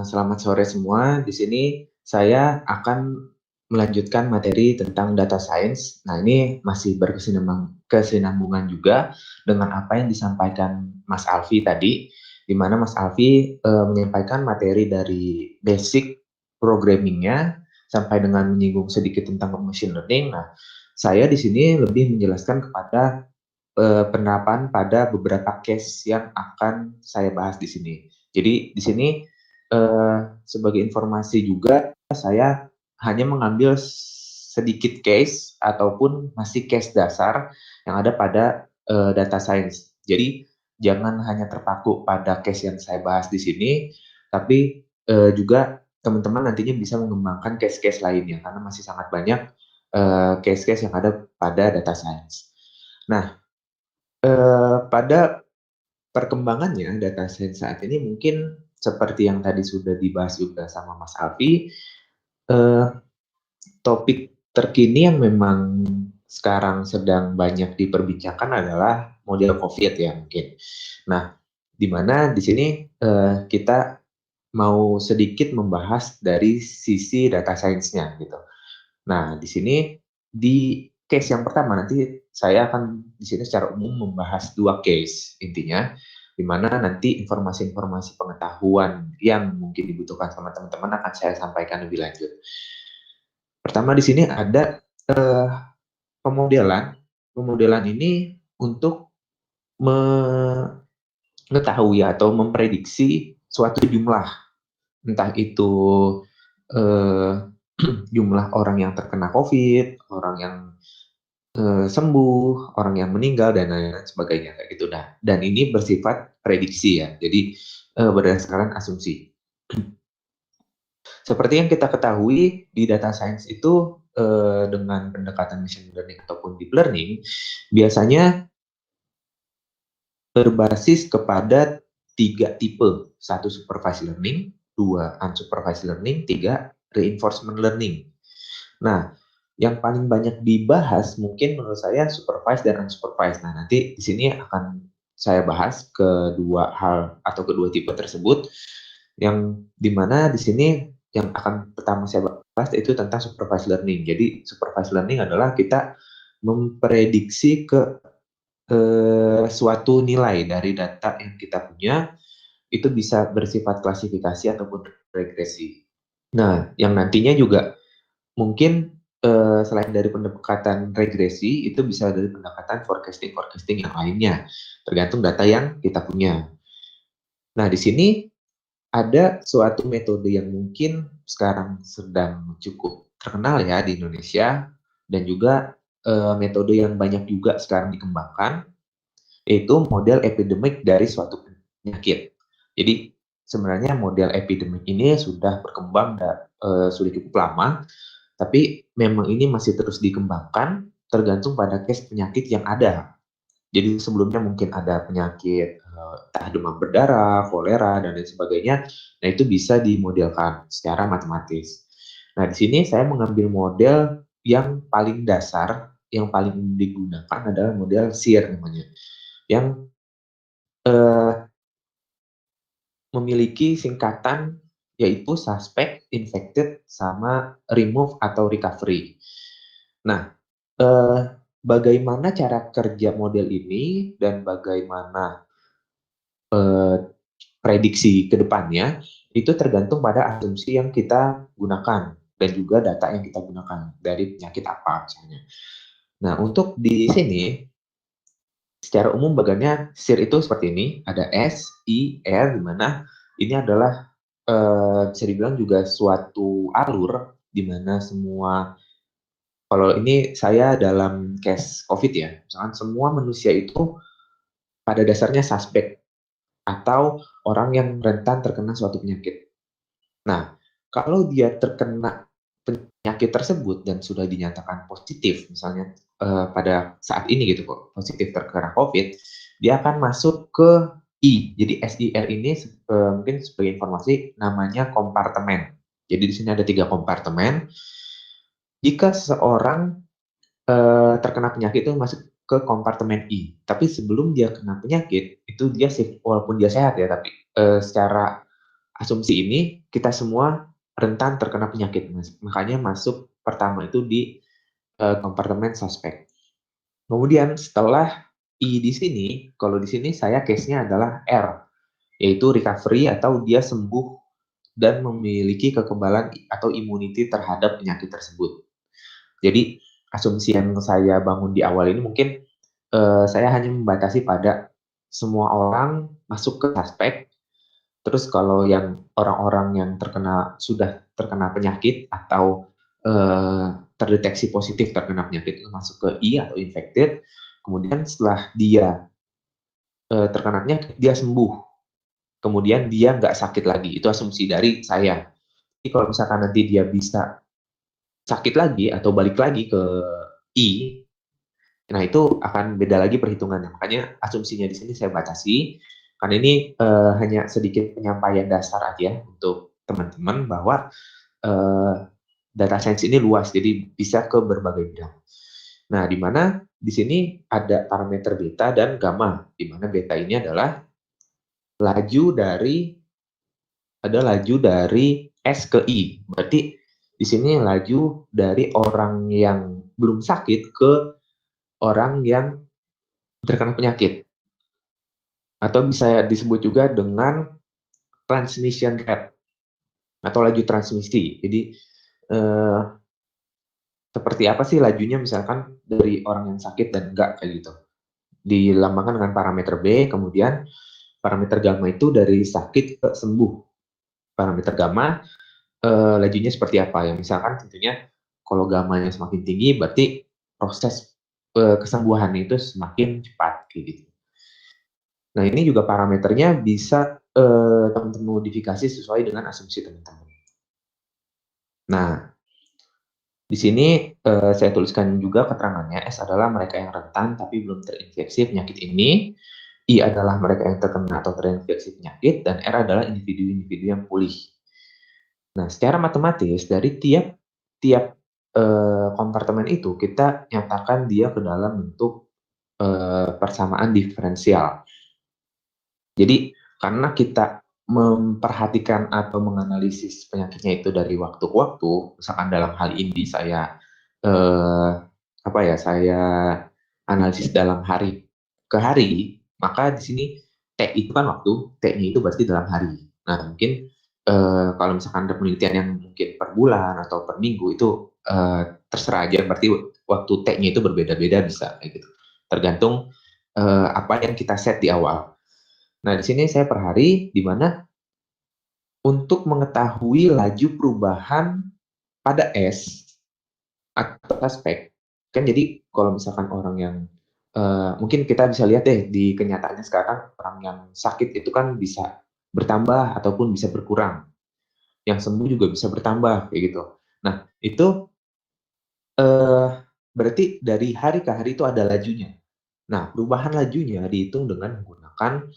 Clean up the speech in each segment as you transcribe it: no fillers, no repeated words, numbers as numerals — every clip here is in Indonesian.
Selamat sore semua. Di sini saya akan melanjutkan materi tentang data science. Nah, ini masih kesinambungan juga dengan apa yang disampaikan Mas Alfi tadi, di mana Mas Alfi menyampaikan materi dari basic programmingnya sampai dengan menyinggung sedikit tentang machine learning. Nah, saya di sini lebih menjelaskan kepada penerapan pada beberapa case yang akan saya bahas di sini. Jadi di sini sebagai informasi juga saya hanya mengambil sedikit case ataupun masih case dasar yang ada pada data science. Jadi jangan hanya terpaku pada case yang saya bahas di sini, tapi juga teman-teman nantinya bisa mengembangkan case-case lainnya karena masih sangat banyak case-case yang ada pada data science. Nah, pada perkembangannya data science saat ini mungkin seperti yang tadi sudah dibahas juga sama Mas Alfi, eh, topik terkini yang memang sekarang sedang banyak diperbincangkan adalah model COVID ya mungkin. Nah, di mana di sini kita mau sedikit membahas dari sisi data science-nya gitu. Nah, di sini di case yang pertama nanti saya akan di sini secara umum membahas dua case intinya, di mana nanti informasi-informasi pengetahuan yang mungkin dibutuhkan sama teman-teman akan saya sampaikan lebih lanjut. Pertama di sini ada eh, pemodelan. Pemodelan ini untuk mengetahui atau memprediksi suatu jumlah, entah itu eh, jumlah orang yang terkena COVID, orang yang sembuh, orang yang meninggal dan lain-lain sebagainya kayak gitu. Nah, dan ini bersifat prediksi ya. Jadi berdasarkan asumsi. Seperti yang kita ketahui di data science itu dengan pendekatan machine learning ataupun deep learning biasanya berbasis kepada tiga tipe. Satu supervised learning, dua unsupervised learning, tiga reinforcement learning. Nah, yang paling banyak dibahas mungkin menurut saya supervised dan unsupervised. Nah, nanti di sini akan saya bahas kedua hal atau kedua tipe tersebut yang dimana di sini yang akan pertama saya bahas itu tentang supervised learning. Jadi supervised learning adalah kita memprediksi ke suatu nilai dari data yang kita punya itu bisa bersifat klasifikasi ataupun regresi. Nah, yang nantinya juga mungkin selain dari pendekatan regresi, itu bisa dari pendekatan forecasting yang lainnya, tergantung data yang kita punya. Nah, di sini ada suatu metode yang mungkin sekarang sedang cukup terkenal ya di Indonesia, dan juga metode yang banyak juga sekarang dikembangkan, yaitu model epidemik dari suatu penyakit. Jadi, sebenarnya model epidemik ini sudah berkembang sudah cukup lama, tapi memang ini masih terus dikembangkan tergantung pada case penyakit yang ada. Jadi sebelumnya mungkin ada penyakit entah demam berdarah, kolera, dan lain sebagainya. Nah, itu bisa dimodelkan secara matematis. Nah, di sini saya mengambil model yang paling dasar, yang paling digunakan adalah model SEER namanya, yang eh, memiliki singkatan yaitu suspect, infected, sama remove atau recovery. Nah, eh, bagaimana cara kerja model ini dan bagaimana eh, prediksi ke depannya itu tergantung pada asumsi yang kita gunakan dan juga data yang kita gunakan dari penyakit apa misalnya. Nah, untuk di sini secara umum bagannya SEER itu seperti ini, ada S, I, R, di mana ini adalah bisa dibilang juga suatu alur di mana semua, kalau ini saya dalam case COVID ya, misalkan semua manusia itu pada dasarnya suspek atau orang yang rentan terkena suatu penyakit. Nah, kalau dia terkena penyakit tersebut dan sudah dinyatakan positif, misalnya pada saat ini gitu kok, positif terkena COVID, dia akan masuk ke I. Jadi SIR ini mungkin sebagai informasi namanya kompartemen. Jadi di sini ada 3 kompartemen. Jika seseorang terkena penyakit itu masuk ke kompartemen I. Tapi sebelum dia kena penyakit, itu dia walaupun dia sehat ya, tapi secara asumsi ini kita semua rentan terkena penyakit, makanya masuk pertama itu di kompartemen suspek. Kemudian setelah I di sini, kalau di sini saya case-nya adalah R, yaitu recovery atau dia sembuh dan memiliki kekebalan atau immunity terhadap penyakit tersebut. Jadi asumsi yang saya bangun di awal ini mungkin saya hanya membatasi pada semua orang masuk ke suspek. Terus kalau yang orang-orang yang sudah terkena penyakit atau terdeteksi positif terkena penyakit itu masuk ke I atau infected. Kemudian setelah dia terkena penyakit, dia sembuh. Kemudian dia nggak sakit lagi. Itu asumsi dari saya. Jadi kalau misalkan nanti dia bisa sakit lagi atau balik lagi ke I, nah itu akan beda lagi perhitungannya. Makanya asumsinya di sini saya batasi. Karena ini hanya sedikit penyampaian dasar aja untuk teman-teman bahwa eh, data science ini luas, jadi bisa ke berbagai bidang. Nah, di mana di sini ada parameter beta dan gamma, di mana beta ini adalah laju dari S ke I. Berarti di sini laju dari orang yang belum sakit ke orang yang terkena penyakit. Atau bisa disebut juga dengan transmission rate atau laju transmisi. Jadi eh, seperti apa sih lajunya misalkan dari orang yang sakit dan enggak kayak gitu. Dilambangkan dengan parameter B, kemudian parameter gamma itu dari sakit ke sembuh. Parameter gamma lajunya seperti apa ya? Misalkan tentunya kalau gammanya semakin tinggi berarti proses kesembuhan itu semakin cepat kayak gitu. Nah, ini juga parameternya bisa teman-teman modifikasi sesuai dengan asumsi teman-teman. Nah, di sini saya tuliskan juga keterangannya, S adalah mereka yang rentan tapi belum terinfeksi penyakit ini, I adalah mereka yang terkena atau terinfeksi penyakit, dan R adalah individu-individu yang pulih. Nah, secara matematis dari tiap kompartemen itu kita nyatakan dia ke dalam bentuk persamaan diferensial. Jadi karena kita memperhatikan atau menganalisis penyakitnya itu dari waktu ke waktu, misalkan dalam hal ini saya eh, apa ya, saya analisis dalam hari ke hari, maka di sini T itu kan waktu, T-nya itu berarti dalam hari. Nah, mungkin kalau misalkan ada penelitian yang mungkin per bulan atau per minggu itu terserah aja, berarti waktu T-nya itu berbeda-beda bisa kayak gitu. Tergantung apa yang kita set di awal. Nah, di sini saya per hari, di mana untuk mengetahui laju perubahan pada S atau aspek, kan jadi kalau misalkan orang yang mungkin kita bisa lihat deh di kenyataannya sekarang, orang yang sakit itu kan bisa bertambah ataupun bisa berkurang, yang sembuh juga bisa bertambah kayak gitu. Nah, itu eh, berarti dari hari ke hari itu ada lajunya. Nah, perubahan lajunya dihitung dengan menggunakan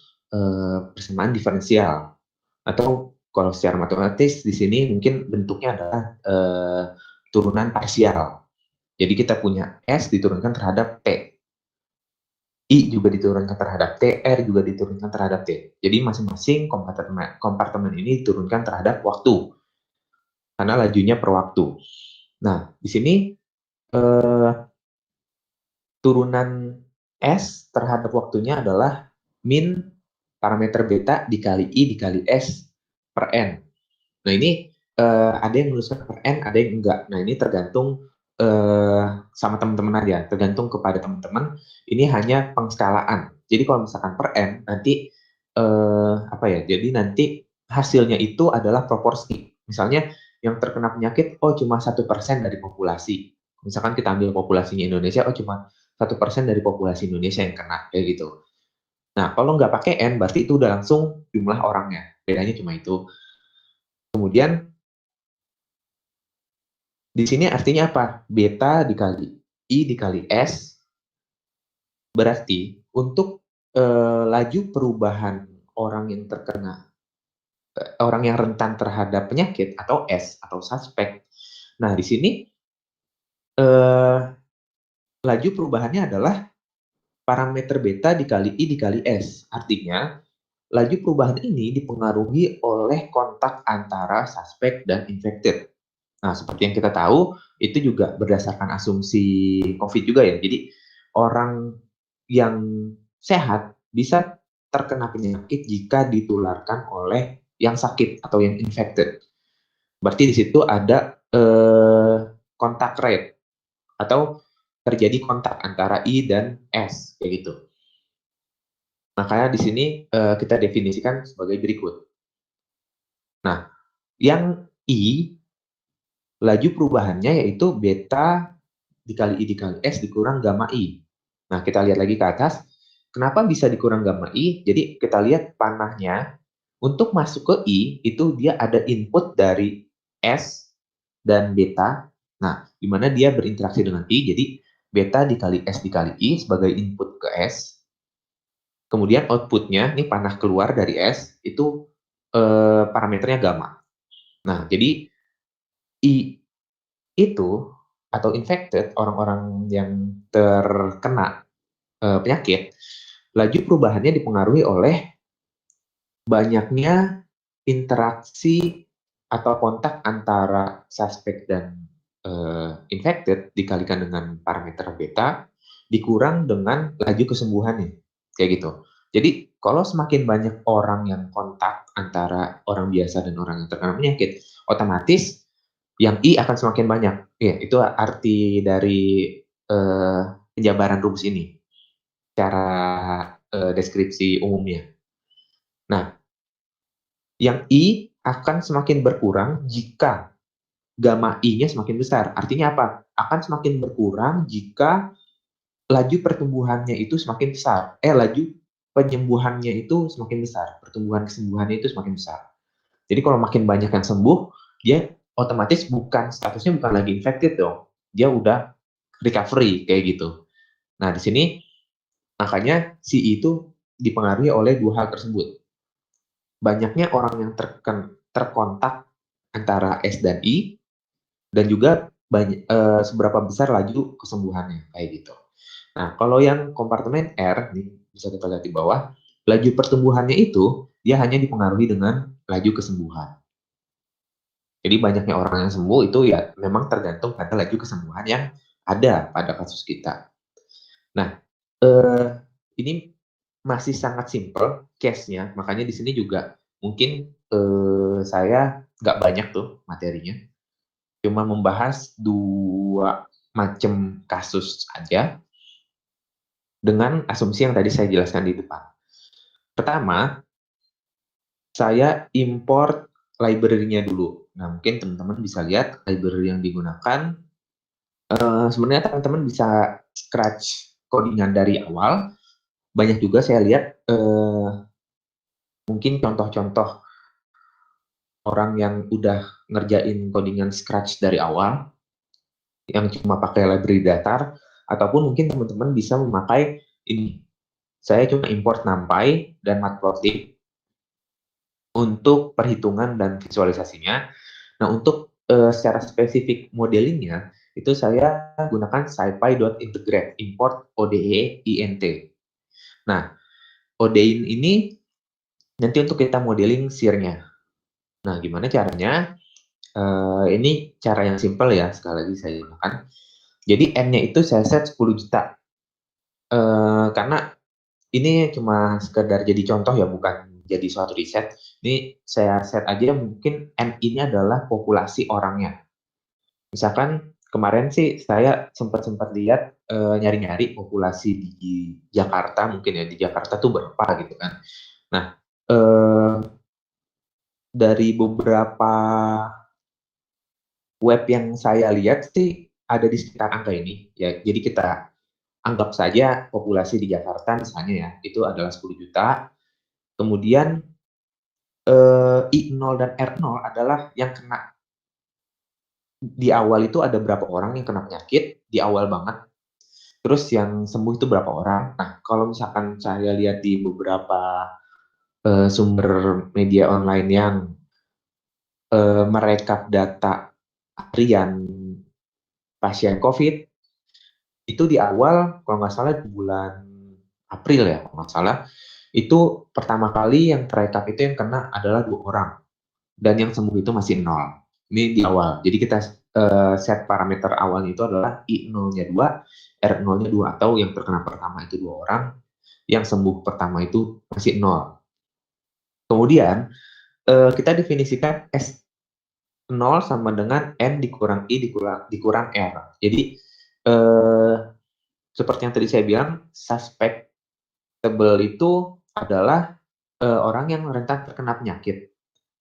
persamaan diferensial. Atau kalau secara matematis di sini mungkin bentuknya adalah turunan parsial. Jadi kita punya S diturunkan terhadap T, I juga diturunkan terhadap T, R juga diturunkan terhadap T. Jadi masing-masing kompartemen ini diturunkan terhadap waktu, karena lajunya per waktu. Nah, di sini eh, turunan S terhadap waktunya adalah min parameter beta dikali I dikali S per N. Nah, ini ada yang menuliskan per N, ada yang enggak. Nah, ini tergantung sama teman-teman aja, tergantung kepada teman-teman. Ini hanya pengskalaan. Jadi kalau misalkan per N, nanti apa ya? Jadi nanti hasilnya itu adalah proporsi. Misalnya yang terkena penyakit, oh cuma 1% dari populasi. Misalkan kita ambil populasinya Indonesia, oh cuma 1% dari populasi Indonesia yang kena, kayak gitu. Nah, kalau nggak pakai N, berarti itu udah langsung jumlah orangnya. Bedanya cuma itu. Kemudian di sini artinya apa? Beta dikali I dikali S berarti untuk laju perubahan orang yang terkena, orang yang rentan terhadap penyakit atau S atau suspek. Nah, di sini eh, laju perubahannya adalah parameter beta dikali I dikali S. Artinya laju perubahan ini dipengaruhi oleh kontak antara suspek dan infected. Nah, seperti yang kita tahu, itu juga berdasarkan asumsi COVID juga ya. Jadi, orang yang sehat bisa terkena penyakit jika ditularkan oleh yang sakit atau yang infected. Berarti di situ ada kontak rate atau terjadi kontak antara I dan S, kayak gitu. Makanya di sini kita definisikan sebagai berikut. Nah, yang I, laju perubahannya yaitu beta dikali I dikali S dikurang gamma I. Nah, kita lihat lagi ke atas. Kenapa bisa dikurang gamma I? Jadi kita lihat panahnya, untuk masuk ke I, itu dia ada input dari S dan beta. Nah, di mana dia berinteraksi dengan I, jadi beta dikali S dikali I sebagai input ke S. Kemudian outputnya, ini panah keluar dari S, itu parameternya gamma. Nah, jadi I itu, atau infected, orang-orang yang terkena penyakit, laju perubahannya dipengaruhi oleh banyaknya interaksi atau kontak antara suspek dan infected dikalikan dengan parameter beta dikurang dengan laju kesembuhannya, kayak gitu. Jadi kalau semakin banyak orang yang kontak antara orang biasa dan orang yang terkena penyakit, otomatis yang I akan semakin banyak. Ya, itu arti dari penjabaran rumus ini, cara deskripsi umumnya. Nah, yang I akan semakin berkurang jika gamma I-nya semakin besar. Artinya apa? Akan semakin berkurang jika laju pertumbuhannya itu semakin besar. Laju penyembuhannya itu semakin besar. Pertumbuhan kesembuhannya itu semakin besar. Jadi kalau makin banyak yang sembuh, dia otomatis statusnya bukan lagi infected dong. Dia udah recovery kayak gitu. Nah, di sini makanya si I itu dipengaruhi oleh dua hal tersebut. Banyaknya orang yang terkontak antara S dan I, dan juga seberapa besar laju kesembuhannya, kayak gitu. Nah, kalau yang kompartemen R, nih, bisa kita lihat di bawah, laju pertumbuhannya itu, dia hanya dipengaruhi dengan laju kesembuhan. Jadi banyaknya orang yang sembuh itu ya memang tergantung pada laju kesembuhan yang ada pada kasus kita. Nah, ini masih sangat simple case-nya, makanya di sini juga mungkin saya nggak banyak tuh materinya, cuma membahas dua macam kasus aja dengan asumsi yang tadi saya jelaskan di depan. Pertama, saya import library-nya dulu. Nah, mungkin teman-teman bisa lihat library yang digunakan. Sebenarnya teman-teman bisa scratch codingan dari awal. Banyak juga saya lihat mungkin contoh-contoh orang yang udah ngerjain codingan scratch dari awal, yang cuma pakai library datar, ataupun mungkin teman-teman bisa memakai ini. Saya cuma import NumPy dan Matplotlib untuk perhitungan dan visualisasinya. Nah, untuk secara spesifik modelingnya, itu saya gunakan scipy.integrate, import ODE int. Nah, ODE ini nanti untuk kita modeling SIR-nya. Nah, gimana caranya? Ini cara yang simple ya, sekali lagi saya gunakan. Jadi M-nya itu saya set 10 juta. Karena ini cuma sekedar jadi contoh ya, bukan jadi suatu riset. Ini saya set aja mungkin M ini adalah populasi orangnya. Misalkan kemarin sih saya sempat lihat nyari-nyari populasi di Jakarta, mungkin ya di Jakarta tuh berapa gitu kan. Nah, dari beberapa web yang saya lihat sih ada di sekitar angka ini ya. Jadi kita anggap saja populasi di Jakarta misalnya ya, itu adalah 10 juta. Kemudian I0 dan R0 adalah yang kena di awal, itu ada berapa orang yang kena penyakit di awal banget. Terus yang sembuh itu berapa orang. Nah, kalau misalkan saya lihat di beberapa sumber media online yang merekap data harian pasien COVID, itu di awal, kalau nggak salah di bulan April ya, kalau nggak salah, Itu pertama kali yang terekam itu yang kena adalah 2 orang, dan yang sembuh itu masih 0. Ini di awal. Jadi kita set parameter awalnya itu adalah I0-nya 2, R0-nya 2, atau yang terkena pertama itu 2 orang, yang sembuh pertama itu masih 0. Kemudian kita definisikan S0 sama dengan N dikurang I dikurang R. Jadi eh, seperti yang tadi saya bilang, susceptible itu adalah orang yang rentan terkena penyakit.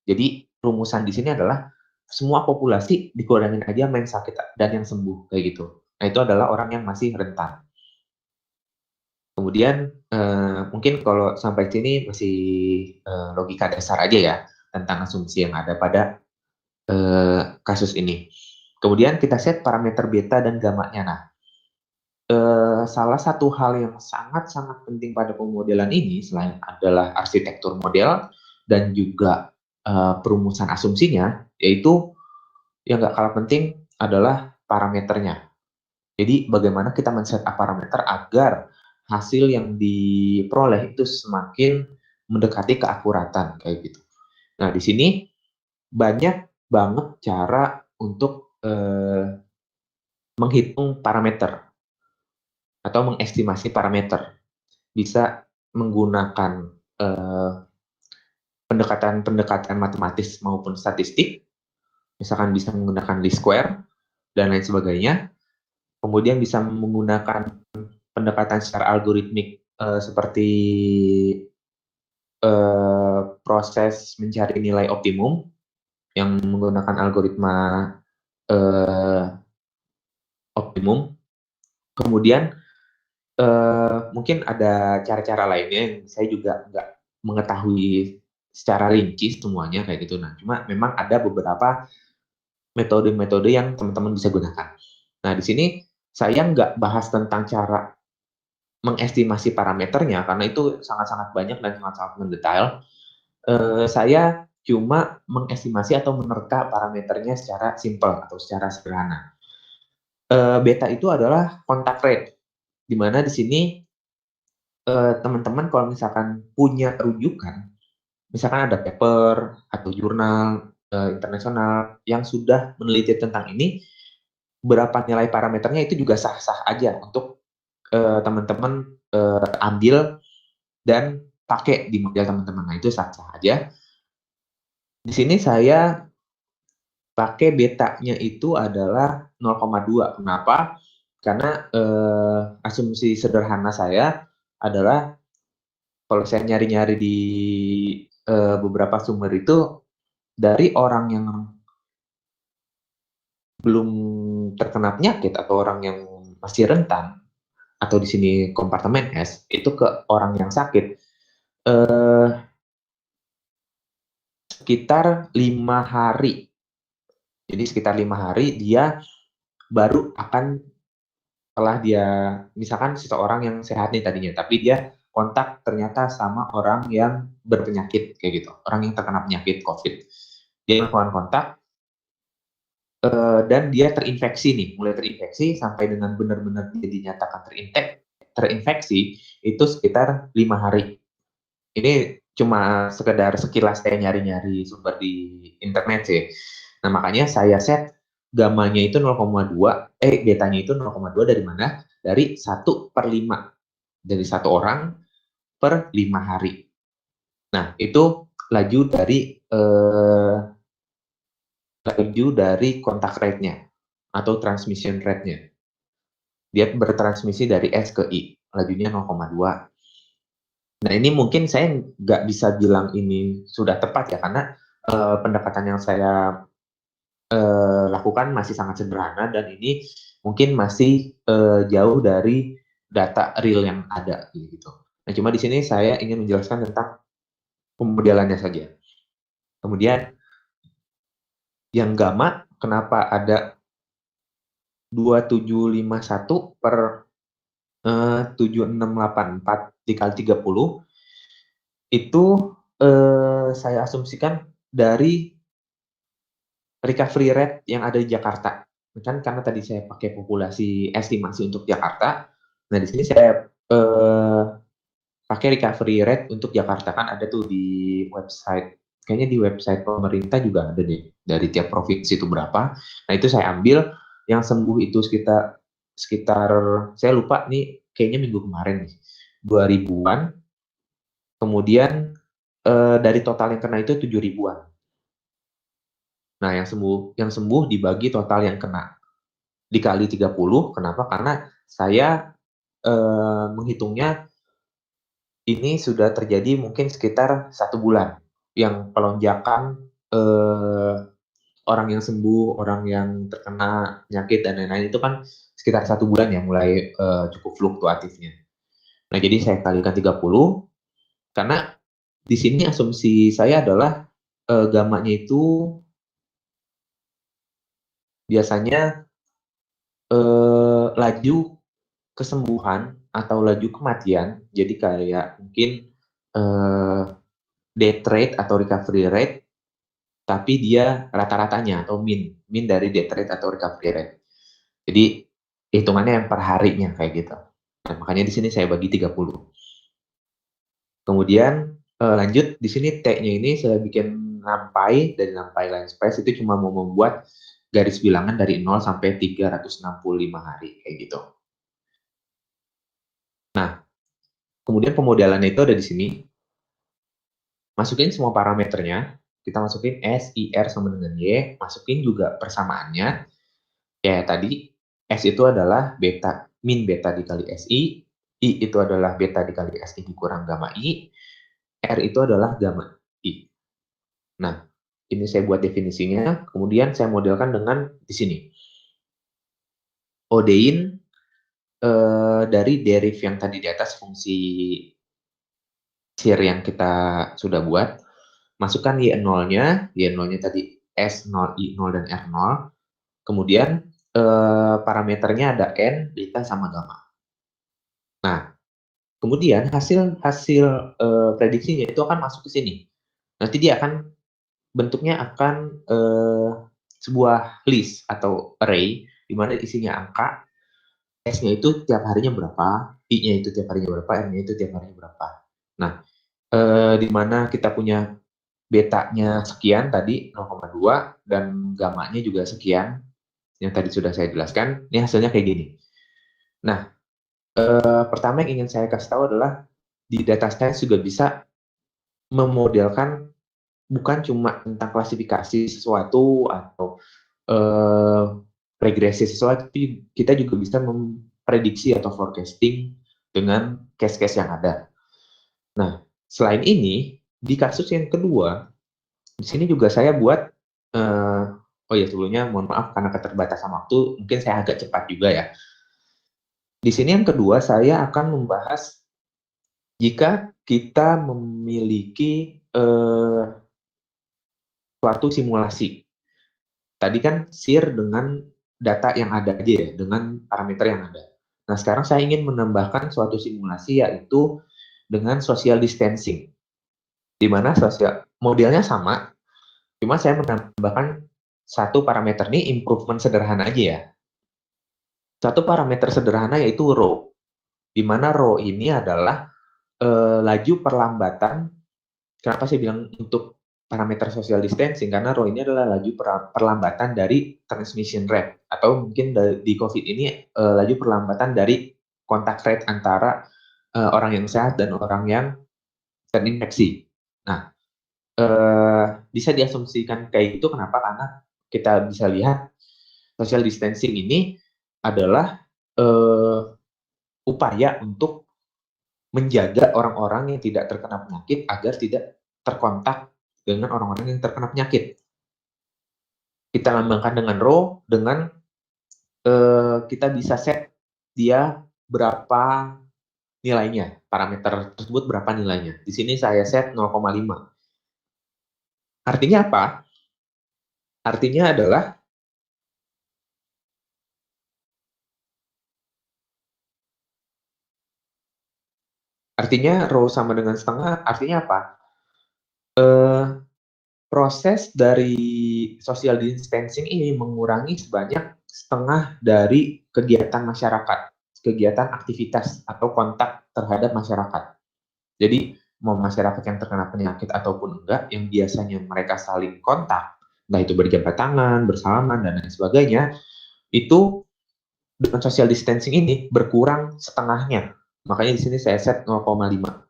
Jadi rumusan di sini adalah semua populasi dikurangin aja yang sakit dan yang sembuh kayak gitu. Nah, itu adalah orang yang masih rentan. Kemudian mungkin kalau sampai sini masih logika dasar aja ya tentang asumsi yang ada pada kasus ini. Kemudian kita set parameter beta dan gamma-nya. Nah, salah satu hal yang sangat-sangat penting pada pemodelan ini selain adalah arsitektur model dan juga perumusan asumsinya, yaitu yang nggak kalah penting adalah parameternya. Jadi bagaimana kita men-set parameter agar hasil yang diperoleh itu semakin mendekati keakuratan kayak gitu. Nah, di sini banyak banget cara untuk menghitung parameter atau mengestimasi parameter. Bisa menggunakan pendekatan-pendekatan matematis maupun statistik, misalkan bisa menggunakan least square dan lain sebagainya. Kemudian bisa menggunakan pendekatan secara algoritmik seperti proses mencari nilai optimum yang menggunakan algoritma eh, optimum. Kemudian mungkin ada cara-cara lainnya yang saya juga nggak mengetahui secara rinci semuanya kayak gitu. Nah, cuma memang ada beberapa metode-metode yang teman-teman bisa gunakan. Nah, di sini saya nggak bahas tentang cara mengestimasi parameternya karena itu sangat-sangat banyak dan sangat-sangat mendetail. Saya cuma mengestimasi atau menerka parameternya secara simple atau secara sederhana. Beta itu adalah kontak rate, di mana di sini teman-teman kalau misalkan punya rujukan, misalkan ada paper atau jurnal internasional yang sudah meneliti tentang ini, berapa nilai parameternya itu juga sah-sah aja untuk teman-teman ambil dan pakai di model teman-teman. Nah, itu sah-sah aja. Di sini saya pakai betanya itu adalah 0,2. Kenapa? Karena asumsi sederhana saya adalah kalau saya nyari-nyari di beberapa sumber itu dari orang yang belum terkena penyakit atau orang yang masih rentan atau di sini kompartemen S itu ke orang yang sakit eh, sekitar 5 hari. Jadi sekitar 5 hari dia baru akan, setelah dia misalkan seseorang yang sehat nih tadinya, tapi dia kontak ternyata sama orang yang berpenyakit kayak gitu, orang yang terkena penyakit COVID. Dia melakukan kontak dan dia terinfeksi nih, mulai terinfeksi sampai dengan benar-benar dia dinyatakan terinfeksi itu sekitar 5 hari. Ini cuma sekedar sekilas saya nyari-nyari sumber di internet sih. Nah, makanya saya set gamanya itu 0,2, betanya itu 0,2 dari mana? Dari 1/5. Dari satu orang per 5 hari. Nah, itu laju dari kontak rate-nya atau transmission rate-nya. Dia bertransmisi dari S ke I, lajunya 0,2. Nah, ini mungkin saya nggak bisa bilang ini sudah tepat ya, karena pendekatan yang saya lakukan masih sangat sederhana dan ini mungkin masih jauh dari data real yang ada gitu. Nah, cuma di sini saya ingin menjelaskan tentang pemodelannya saja. Kemudian yang gamma, kenapa ada 2751 per 7684 dikali 30, itu saya asumsikan dari recovery rate yang ada di Jakarta. Kan karena tadi saya pakai populasi estimasi untuk Jakarta, nah di sini saya pakai recovery rate untuk Jakarta, kan ada tuh di website, kayaknya di website pemerintah juga ada deh, dari tiap provinsi itu berapa. Nah itu saya ambil, yang sembuh itu sekitar saya lupa nih, kayaknya minggu kemarin nih, 2000-an. Kemudian dari total yang kena itu 7.000-an. Nah yang sembuh dibagi total yang kena dikali 30. Kenapa? Karena saya menghitungnya ini sudah terjadi mungkin sekitar 1 bulan, yang pelonjakan orang yang sembuh, orang yang terkena penyakit dan lain-lain itu kan sekitar 1 bulan ya, mulai cukup fluktuatifnya. Nah jadi saya kalikan 30, karena di sini asumsi saya adalah gamanya itu biasanya laju kesembuhan atau laju kematian, jadi kayak mungkin eh, death rate atau recovery rate, tapi dia rata-ratanya atau min dari death rate atau recovery rate. Jadi hitungannya yang per harinya kayak gitu. Nah, makanya di sini saya bagi 30. Kemudian lanjut di sini T-nya ini saya bikin NumPy, dari NumPy Linspace itu cuma mau membuat garis bilangan dari 0 sampai 365 hari kayak gitu. Nah, kemudian pemodelannya itu ada di sini. Masukin semua parameternya, kita masukin S, I, R sama dengan Y, masukin juga persamaannya. Ya tadi S itu adalah beta, min beta dikali SI, I itu adalah beta dikali SI dikurang gamma I, R itu adalah gamma I. Nah, ini saya buat definisinya, kemudian saya modelkan dengan di sini. Odein dari deriv yang tadi di atas, fungsi shear yang kita sudah buat, masukkan Y0-nya, Y0-nya tadi S0, I0, dan R0, kemudian parameternya ada N, beta, sama gamma. Nah, kemudian hasil prediksinya itu akan masuk ke sini. Nanti dia akan bentuknya akan sebuah list atau array di mana isinya angka, S-nya itu tiap harinya berapa, I-nya itu tiap harinya berapa, M-nya itu tiap harinya berapa. Nah, di mana kita punya betanya sekian tadi 0,2 dan gamanya juga sekian yang tadi sudah saya jelaskan. Ini hasilnya kayak gini. Nah, pertama yang ingin saya kasih tahu adalah di data science juga bisa memodelkan bukan cuma tentang klasifikasi sesuatu atau regresi sesuatu, tapi kita juga bisa memprediksi atau forecasting dengan case-case yang ada. Nah, selain ini, di kasus yang kedua, di sini juga saya buat, oh ya sebelumnya mohon maaf karena keterbatasan waktu, mungkin saya agak cepat juga ya. Di sini yang kedua, saya akan membahas jika kita memiliki suatu simulasi. Tadi kan SIR dengan data yang ada aja ya, dengan parameter yang ada. Nah, sekarang saya ingin menambahkan suatu simulasi yaitu dengan social distancing. Di mana modelnya sama, cuma saya menambahkan satu parameter ini improvement sederhana aja ya. Satu parameter sederhana yaitu rho. Di mana rho ini adalah laju perlambatan. Kenapa saya bilang untuk parameter social distancing? Karena rho ini adalah laju perlambatan dari transmission rate, atau mungkin di COVID ini laju perlambatan dari kontak rate antara orang yang sehat dan orang yang terinfeksi. Nah, bisa diasumsikan kayak gitu. Kenapa? Karena kita bisa lihat social distancing ini adalah upaya untuk menjaga orang-orang yang tidak terkena penyakit agar tidak terkontak dengan orang-orang yang terkena penyakit. Kita lambangkan dengan rho, dengan kita bisa set dia berapa nilainya, parameter tersebut berapa nilainya. Di sini saya set 0,5. Artinya apa? Artinya adalah rho sama dengan setengah, artinya apa? Proses dari social distancing ini mengurangi sebanyak setengah dari kegiatan masyarakat, kegiatan aktivitas atau kontak terhadap masyarakat. Jadi mau masyarakat yang terkena penyakit ataupun enggak, yang biasanya mereka saling kontak, entah itu berjabat tangan, bersalaman, dan lain sebagainya, itu dengan social distancing ini berkurang setengahnya. Makanya di sini saya set 0,5.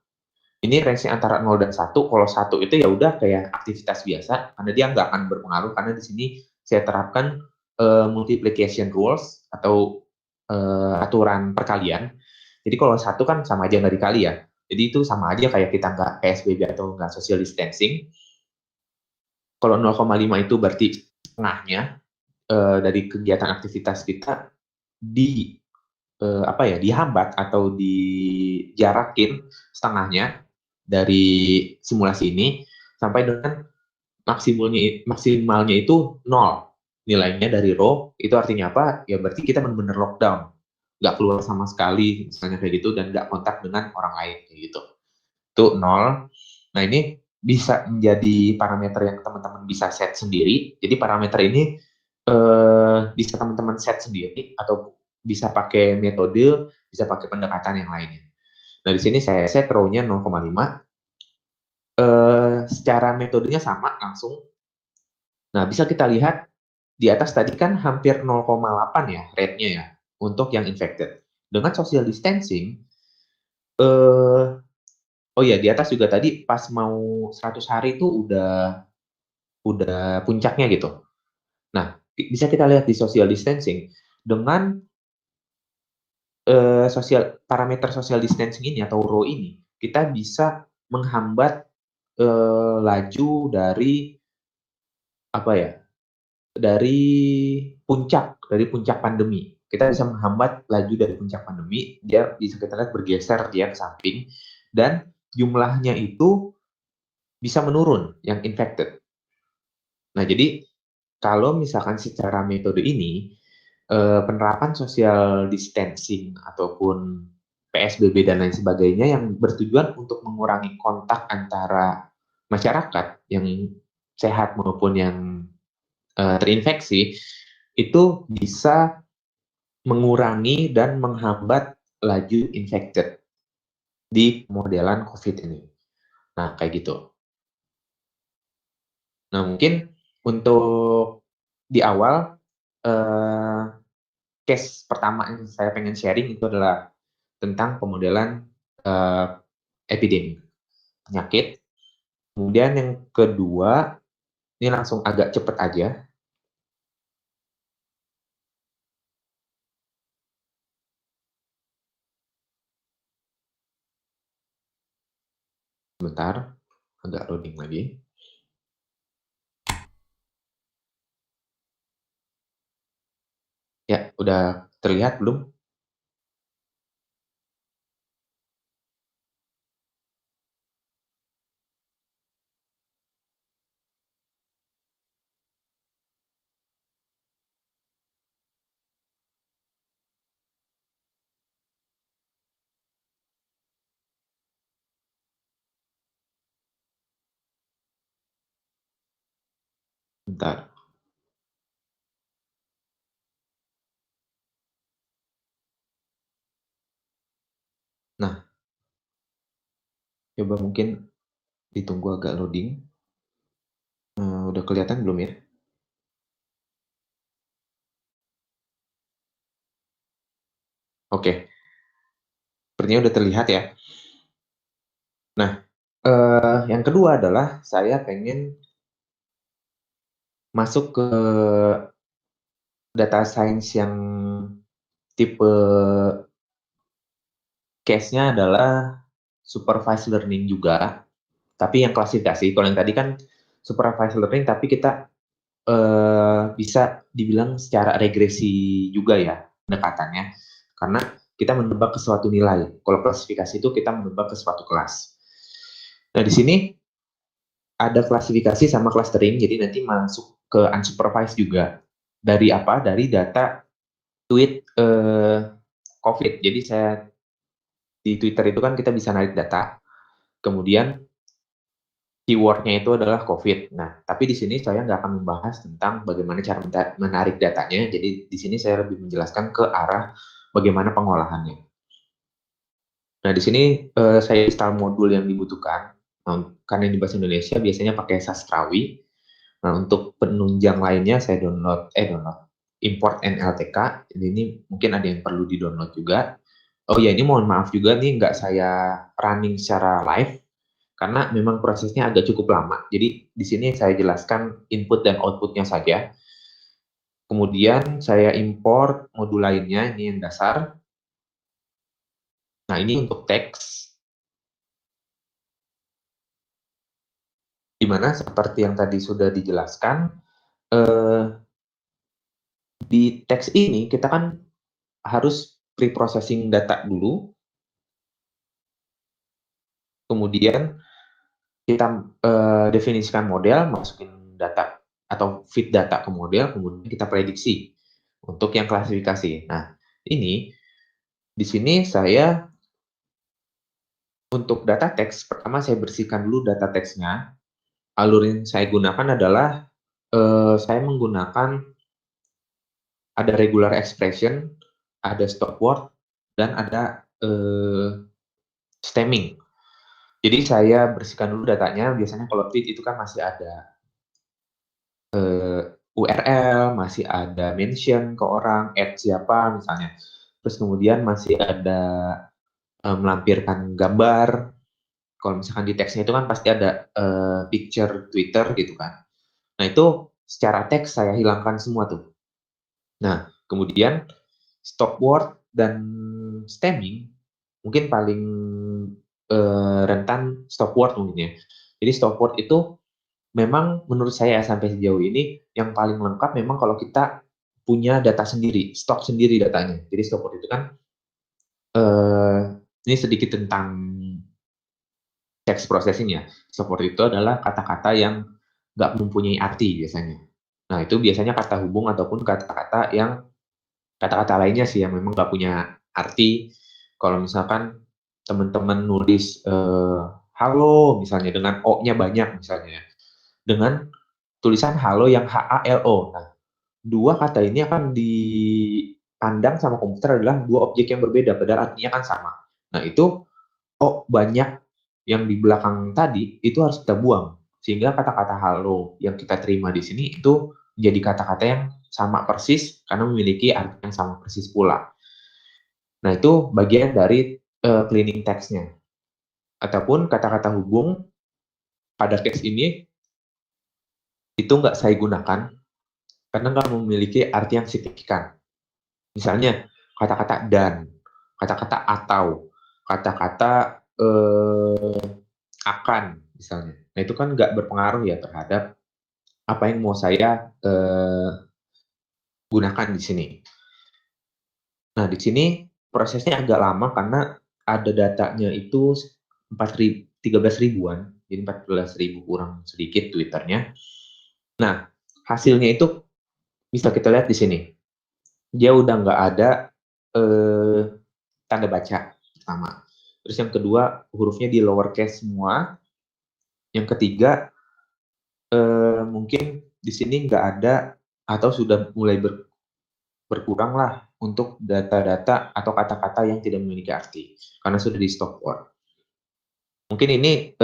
Ini range antara 0 dan 1. Kalau 1 itu ya udah kayak aktivitas biasa, karena dia nggak akan berpengaruh, karena di sini saya terapkan multiplication rules atau aturan perkalian. Jadi kalau 1 kan sama aja nggak dikali ya. Jadi itu sama aja kayak kita nggak PSBB atau nggak social distancing. Kalau 0,5 itu berarti setengahnya dari kegiatan aktivitas kita di apa ya, dihambat atau dijarakin setengahnya dari simulasi ini sampai dengan maksimalnya itu 0 nilainya dari row. Itu artinya apa ya, berarti kita benar-benar lockdown, nggak keluar sama sekali misalnya kayak gitu, dan nggak kontak dengan orang lain kayak gitu, itu 0. Nah, ini bisa menjadi parameter yang teman-teman bisa set sendiri. Jadi parameter ini bisa teman-teman set sendiri atau bisa pakai metode, bisa pakai pendekatan yang lainnya. Nah, di sini saya set row-nya 0,5. Secara metodenya sama langsung. Nah, bisa kita lihat di atas tadi kan hampir 0,8 ya rate-nya ya untuk yang infected. Dengan social distancing, eh, oh ya, di atas juga tadi pas mau 100 hari itu udah puncaknya gitu. Nah, bisa kita lihat di social distancing dengan parameter social distancing ini atau row ini, kita bisa menghambat laju dari apa ya, dari puncak pandemi. Kita bisa menghambat laju dari puncak pandemi, dia bisa kita lihat bergeser dia ke samping, dan jumlahnya itu bisa menurun yang infected. Nah, jadi kalau misalkan secara metode ini, penerapan social distancing ataupun PSBB dan lain sebagainya yang bertujuan untuk mengurangi kontak antara masyarakat yang sehat maupun yang terinfeksi, itu bisa mengurangi dan menghambat laju infected di modelan COVID ini. Nah, kayak gitu. Nah, mungkin untuk di awal, eh, case pertama yang saya pengen sharing itu adalah tentang pemodelan eh, epidemi penyakit. Kemudian yang kedua, ini langsung agak cepet aja. Sebentar, agak loading lagi. Ya, udah terlihat belum? Bentar. Nah, coba mungkin ditunggu agak loading. Udah kelihatan belum ya? Oke, sepertinya udah terlihat ya. Nah, yang kedua adalah saya pengen masuk ke data science yang tipe case-nya adalah supervised learning juga, tapi yang klasifikasi. Kalau yang tadi kan supervised learning, tapi kita bisa dibilang secara regresi juga ya pendekatannya, karena kita menebak ke suatu nilai. Kalau klasifikasi itu kita menebak ke suatu kelas. Nah, di sini ada klasifikasi sama clustering, jadi nanti masuk ke unsupervised juga. Dari apa? Dari data tweet COVID. Jadi saya di Twitter itu kan kita bisa narik data, kemudian keywordnya itu adalah COVID. Nah, tapi di sini saya nggak akan membahas tentang bagaimana cara menarik datanya. Jadi di sini saya lebih menjelaskan ke arah bagaimana pengolahannya. Nah, di sini saya install modul yang dibutuhkan. Karena ini bahasa Indonesia, biasanya pakai Sastrawi. Nah, untuk penunjang lainnya saya import NLTK. Jadi ini mungkin ada yang perlu di-download juga. Oh ya, ini mohon maaf juga nih nggak saya running secara live karena memang prosesnya agak cukup lama. Jadi di sini saya jelaskan input dan outputnya saja. Kemudian saya import modul lainnya, ini yang dasar. Nah, ini untuk teks, di mana seperti yang tadi sudah dijelaskan, eh, di teks ini kita kan harus pre-processing data dulu, kemudian kita definisikan model, masukin data atau feed data ke model, kemudian kita prediksi untuk yang klasifikasi. Nah, ini di sini saya untuk data teks, pertama saya bersihkan dulu data teksnya. Alur yang saya gunakan adalah saya menggunakan ada regular expression, ada stop word, dan ada stemming. Jadi saya bersihkan dulu datanya. Biasanya kalau feed itu kan masih ada URL, masih ada mention ke orang, add siapa misalnya. Terus kemudian masih ada melampirkan gambar. Kalau misalkan di teksnya itu kan pasti ada picture Twitter gitu kan. Nah, itu secara teks saya hilangkan semua tuh. Nah, kemudian stop word dan stemming mungkin paling rentan stop word mungkin ya. Jadi stop word itu memang menurut saya sampai sejauh ini yang paling lengkap memang kalau kita punya data sendiri, stok sendiri datanya. Jadi stop word itu kan eh, ini sedikit tentang text processing ya. Stop word itu adalah kata-kata yang nggak mempunyai arti biasanya. Nah, itu biasanya kata hubung ataupun kata-kata yang kata-kata lainnya sih yang memang nggak punya arti. Kalau misalkan teman-teman nulis halo misalnya dengan O-nya banyak misalnya, dengan tulisan halo yang HALO. Nah, dua kata ini akan dipandang sama komputer adalah dua objek yang berbeda, padahal artinya kan sama. Nah, itu O banyak yang di belakang tadi itu harus kita buang. Sehingga kata-kata halo yang kita terima di sini itu menjadi kata-kata yang sama persis karena memiliki arti yang sama persis pula. Nah, itu bagian dari cleaning text-nya. Ataupun kata-kata hubung pada teks ini itu nggak saya gunakan karena nggak memiliki arti yang signifikan. Misalnya kata-kata dan, kata-kata atau, kata-kata akan misalnya. Nah, itu kan nggak berpengaruh ya terhadap apa yang mau saya gunakan di sini. Nah, di sini prosesnya agak lama karena ada datanya itu 13 ribuan, jadi 14 ribu kurang sedikit Twitternya. Nah, hasilnya itu bisa kita lihat di sini. Dia udah nggak ada eh, tanda baca pertama. Terus yang kedua, hurufnya di lowercase semua. Yang ketiga, mungkin di sini nggak ada atau sudah mulai berkurang lah untuk data-data atau kata-kata yang tidak memiliki arti karena sudah di stop word. Mungkin ini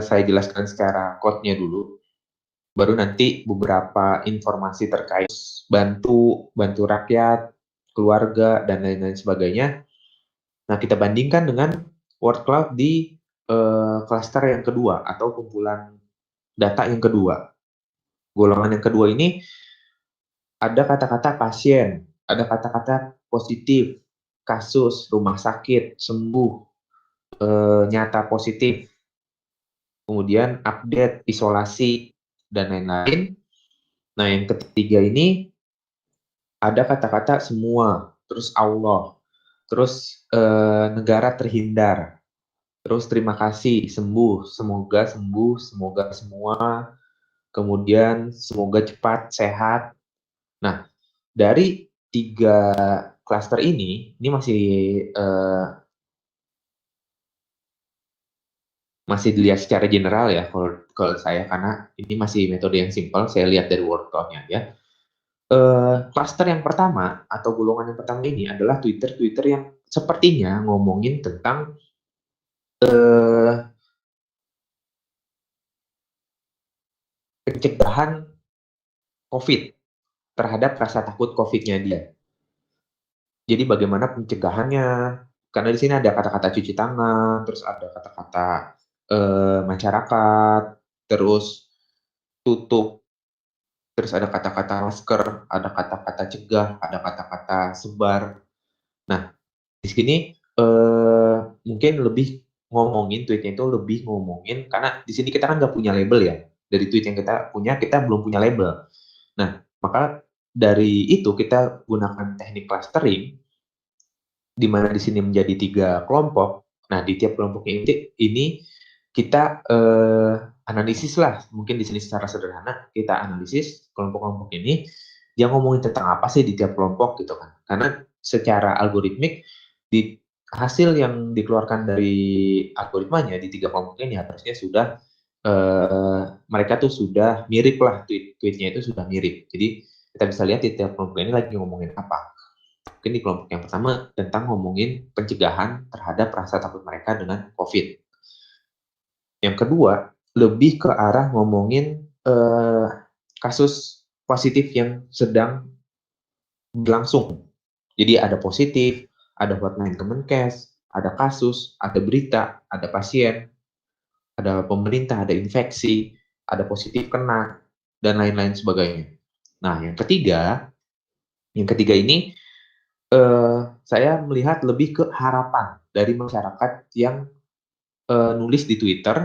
saya jelaskan secara code-nya dulu, baru nanti beberapa informasi terkait bantu bantu rakyat, keluarga dan lain-lain sebagainya. Nah, kita bandingkan dengan word cloud di cluster yang kedua atau kumpulan data yang kedua. Golongan yang kedua ini ada kata-kata pasien, ada kata-kata positif, kasus, rumah sakit, sembuh, nyata positif, kemudian update, isolasi, dan lain-lain. Nah, yang ketiga ini ada kata-kata semua, terus Allah, terus negara terhindar, terus terima kasih, sembuh, semoga semua, kemudian semoga cepat sehat. Nah, dari tiga klaster ini masih dilihat secara general ya kalau saya karena ini masih metode yang simpel saya lihat dari workflow-nya ya. Klaster yang pertama atau golongan yang pertama ini adalah Twitter yang sepertinya ngomongin tentang eh, pencegahan COVID terhadap rasa takut COVID-nya dia. Jadi bagaimana pencegahannya? Karena di sini ada kata-kata cuci tangan, terus ada kata-kata masyarakat, terus tutup, terus ada kata-kata masker, ada kata-kata cegah, ada kata-kata sebar. Nah, di sini mungkin lebih ngomongin tweetnya itu lebih ngomongin karena di sini kita kan nggak punya label ya. Dari tweet yang kita punya, kita belum punya label. Nah, maka dari itu kita gunakan teknik clustering di mana di sini menjadi 3 kelompok. Nah, di tiap kelompok ini kita analisis lah, mungkin di sini secara sederhana kita analisis kelompok-kelompok ini, dia ngomongin tentang apa sih di tiap kelompok gitu kan. Karena secara algoritmik di hasil yang dikeluarkan dari algoritmanya di 3 kelompok ini harusnya sudah mereka tuh sudah mirip lah tweet-tweetnya itu sudah mirip. Jadi kita bisa lihat di tiap kelompok ini lagi ngomongin apa. Mungkin di kelompok yang pertama tentang ngomongin pencegahan terhadap rasa takut mereka dengan COVID. Yang kedua, lebih ke arah ngomongin kasus positif yang sedang berlangsung. Jadi ada positif, ada hotline Kemenkes, ada kasus, ada berita, ada pasien, ada pemerintah, ada infeksi, ada positif kena, dan lain-lain sebagainya. Nah, yang ketiga ini saya melihat lebih ke harapan dari masyarakat yang nulis di Twitter,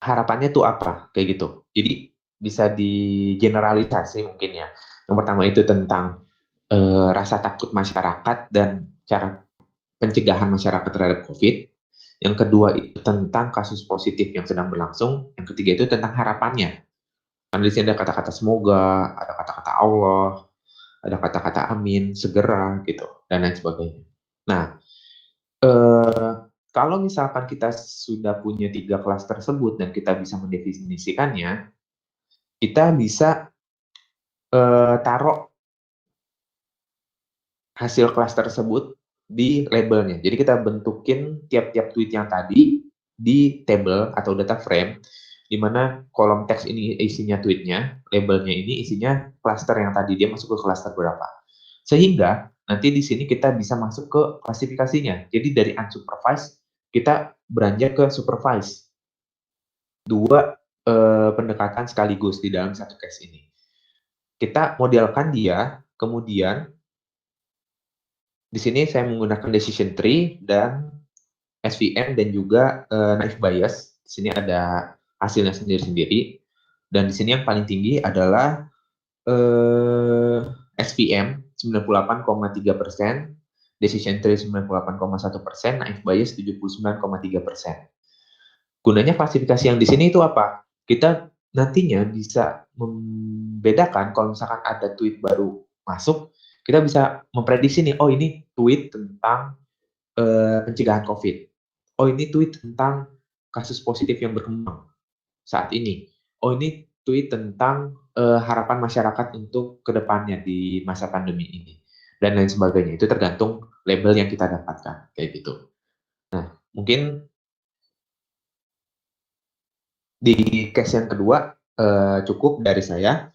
harapannya tuh apa, kayak gitu. Jadi bisa digeneralisasi mungkin ya. Yang pertama itu tentang rasa takut masyarakat dan cara pencegahan masyarakat terhadap COVID. Yang kedua itu tentang kasus positif yang sedang berlangsung. Yang ketiga itu tentang harapannya. Karena di sini ada kata-kata semoga, ada kata-kata Allah, ada kata-kata amin, segera, gitu, dan lain sebagainya. Nah, eh, kalau misalkan kita sudah punya 3 kelas tersebut dan kita bisa mendefinisikannya, kita bisa taruh hasil kelas tersebut di labelnya. Jadi kita bentukin tiap-tiap tweet yang tadi di table atau data frame, di mana kolom teks ini isinya tweetnya, labelnya ini isinya cluster yang tadi dia masuk ke cluster berapa. Sehingga nanti di sini kita bisa masuk ke klasifikasinya. Jadi dari unsupervised kita beranjak ke supervised. Dua pendekatan sekaligus di dalam satu case ini. Kita modelkan dia, kemudian di sini saya menggunakan decision tree dan SVM dan juga naive bias. Di sini ada hasilnya sendiri-sendiri. Dan di sini yang paling tinggi adalah SVM 98,3%, decision tree 98,1%, naive bias 79,3%. Gunanya klasifikasi yang di sini itu apa? Kita nantinya bisa membedakan kalau misalkan ada tweet baru masuk, kita bisa memprediksi nih, oh ini tweet tentang pencegahan COVID. Oh ini tweet tentang kasus positif yang berkembang saat ini. Oh ini tweet tentang harapan masyarakat untuk kedepannya di masa pandemi ini dan lain sebagainya. Itu tergantung label yang kita dapatkan kayak gitu. Nah mungkin di case yang kedua cukup dari saya.